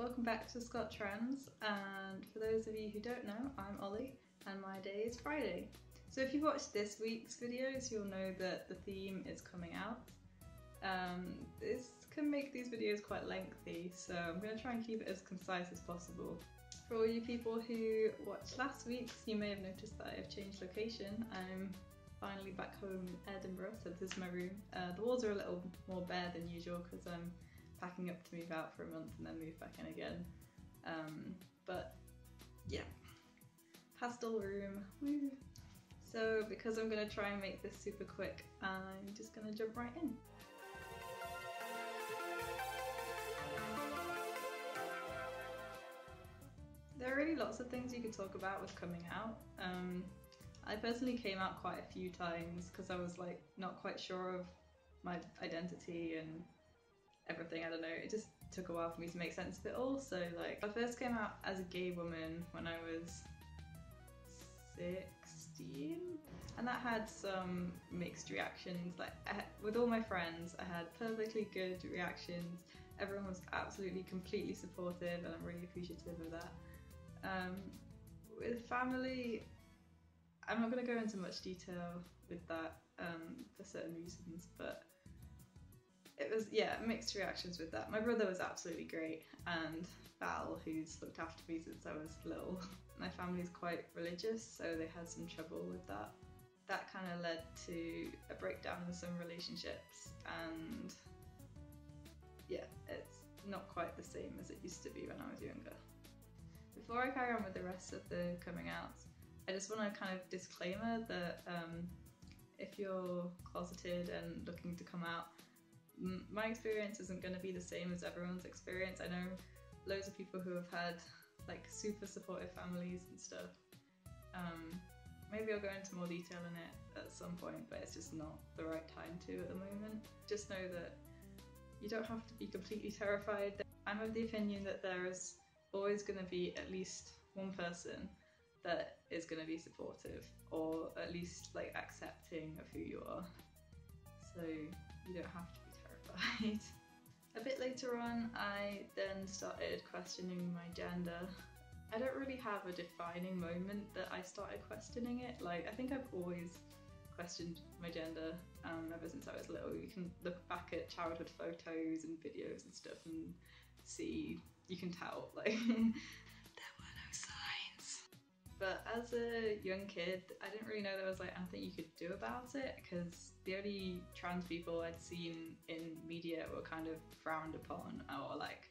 welcome back to Scott Trends, and for those of you who don't know, I'm Ollie and my day is Friday. So if you watched this week's videos, you'll know that the theme is coming out. This can make these videos quite lengthy, so I'm going to try and keep it as concise as possible. For all you people who watched last week's, you may have noticed that I've changed location. I'm finally back home in Edinburgh, so this is my room. The walls are a little more bare than usual because I'm packing up to move out for a month and then move back in again. But yeah, pastel room, woo! So because I'm going to try and make this super quick, I'm just going to jump right in. There are really lots of things you could talk about with coming out. I personally came out quite a few times because I was like not quite sure of my identity and everything. I don't know, it just took a while for me to make sense of it all. So like, I first came out as a gay woman when I was 16, and that had some mixed reactions. Like with all my friends, I had perfectly good reactions. Everyone was absolutely completely supportive and I'm really appreciative of that. With family, I'm not going to go into much detail with that for certain reasons, but it was, yeah, mixed reactions with that. My brother was absolutely great, and Val, who's looked after me since I was little. My family's quite religious, so they had some trouble with that. That kind of led to a breakdown in some relationships, and yeah, it's not quite the same as it used to be when I was younger. Before I carry on with the rest of the coming outs, I just want to kind of disclaimer that if you're closeted and looking to come out, my experience isn't going to be the same as everyone's experience. I know loads of people who have had like super supportive families and stuff. Maybe I'll go into more detail in it at some point, but it's just not the right time to at the moment. Just know that you don't have to be completely terrified. I'm of the opinion that there is always going to be at least one person that is going to be supportive, or at least like accepting of who you are. So you don't have to be terrified. A bit later on, I then started questioning my gender. I don't really have a defining moment that I started questioning it. Like, I think I've always questioned my gender ever since I was little. You can look back at childhood photos and videos and stuff and see, you can tell, like, there were no signs. But as a young kid, I didn't really know there was like anything you could do about it, because the only trans people I'd seen in media were kind of frowned upon, or like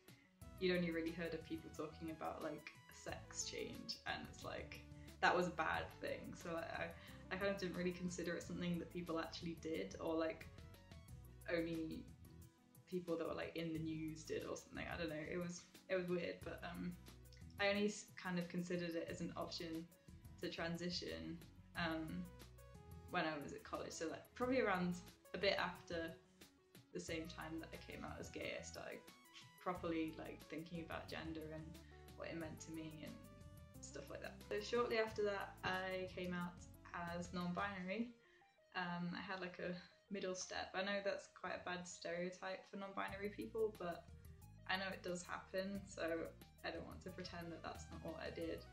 you'd only really heard of people talking about like sex change, and it's like that was a bad thing. So I kind of didn't really consider it something that people actually did, or like only people that were like in the news did or something. I don't know, it was weird, but I only kind of considered it as an option to transition when I was at college. So like probably around a bit after the same time that I came out as gay, I started properly like thinking about gender and what it meant to me and stuff like that. So shortly after that, I came out as non-binary. I had like a middle step. I know that's quite a bad stereotype for non-binary people, but I know it does happen, so I don't want to pretend that that's not what I did.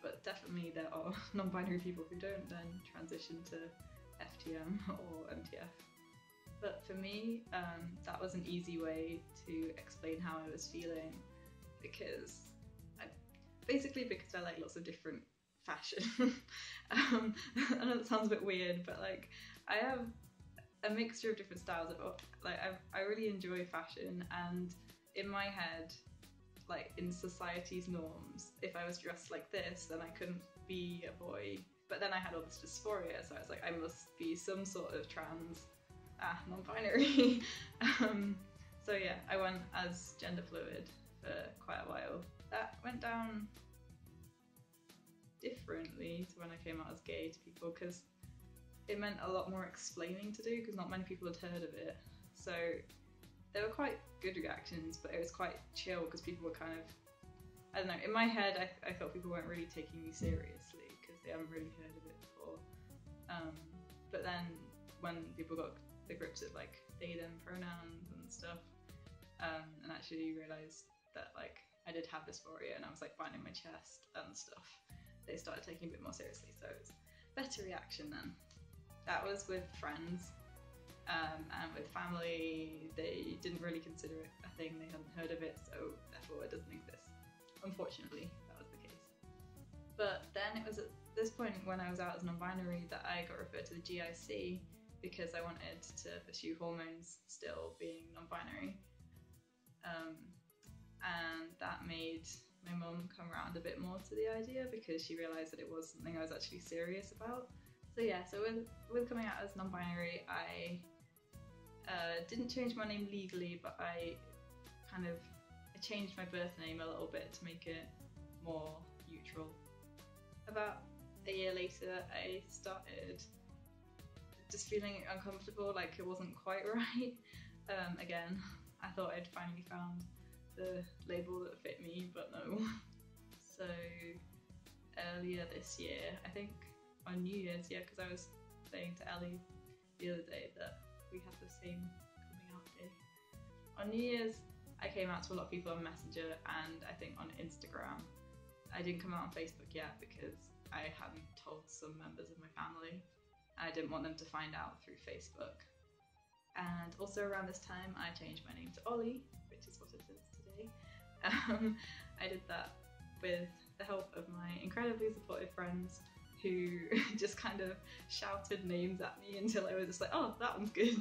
But definitely there are non-binary people who don't then transition to FTM or MTF. But for me, that was an easy way to explain how I was feeling, because I like lots of different fashion. I know that sounds a bit weird, but like I have a mixture of different styles of, like, I really enjoy fashion, and in my head, like in society's norms, if I was dressed like this, then I couldn't be a boy. But then I had all this dysphoria, so I was like, I must be some sort of trans, non-binary. So yeah, I went as gender fluid for quite a while. That went down differently to when I came out as gay to people, because it meant a lot more explaining to do, because not many people had heard of it. So there were quite good reactions, but it was quite chill because people were kind of, I don't know, in my head I thought people weren't really taking me seriously because they haven't really heard of it before. But then when people got the grips of like they them pronouns and stuff, and actually realised that like I did have dysphoria and I was like binding my chest and stuff, they started taking it a bit more seriously. So it was a better reaction then. That was with friends, and with family, they didn't really consider it a thing, they hadn't heard of it, so therefore it doesn't exist. Unfortunately, that was the case. But then it was at this point when I was out as non-binary that I got referred to the GIC because I wanted to pursue hormones still being non-binary. And that made my mum come around a bit more to the idea because she realised that it was something I was actually serious about. So yeah, so with coming out as non-binary, I didn't change my name legally, but I changed my birth name a little bit to make it more neutral. About a year later, I started just feeling uncomfortable, like it wasn't quite right. Again, I thought I'd finally found the label that fit me, but no. So earlier this year, I think on New Year's, yeah, because I was saying to Ellie the other day that we had the same coming out day. On New Year's, I came out to a lot of people on Messenger and I think on Instagram. I didn't come out on Facebook yet because I hadn't told some members of my family. I didn't want them to find out through Facebook. And also around this time, I changed my name to Ollie, which is what it is today. I did that with the help of my incredibly supportive friends who just kind of shouted names at me until I was just like, oh, that one's good.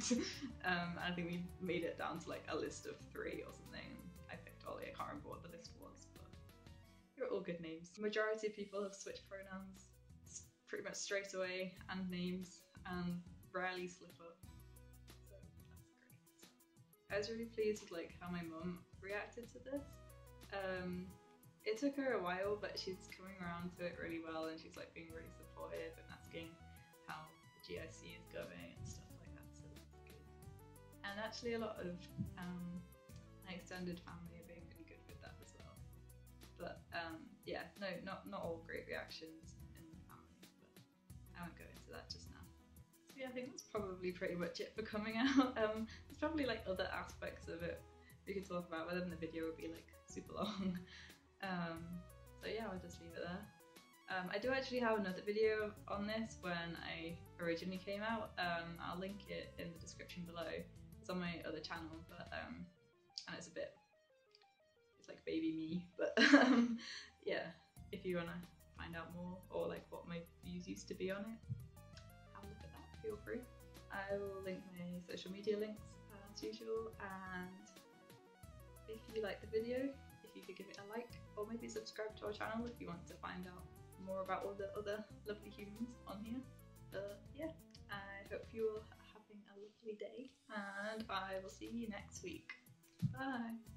I think we made it down to like a list of 3 or something. I picked Ollie, I can't remember what the list was, but they're all good names. The majority of people have switched pronouns pretty much straight away, and names, and rarely slip up. So that's great. I was really pleased with like how my mum reacted to this. It took her a while, but she's coming around to it really well, and she's like being really supportive and asking how the GIC is going and stuff like that, so that's good. And actually a lot of my extended family are being really good with that as well. But yeah, no, not all great reactions in the family, but I won't go into that just now. So yeah, I think that's probably pretty much it for coming out. There's probably like other aspects of it we could talk about, but then the video would be like super long. So yeah, I'll just leave it there. I do actually have another video on this when I originally came out. I'll link it in the description below. It's on my other channel, but and it's like baby me, but yeah, if you wanna find out more or like what my views used to be on it, have a look at that, feel free. I will link my social media links as usual, and if you like the video, if you could give it a like, or maybe subscribe to our channel if you want to find out more about all the other lovely humans on here. But yeah, I hope you all are having a lovely day, and I will see you next week. Bye!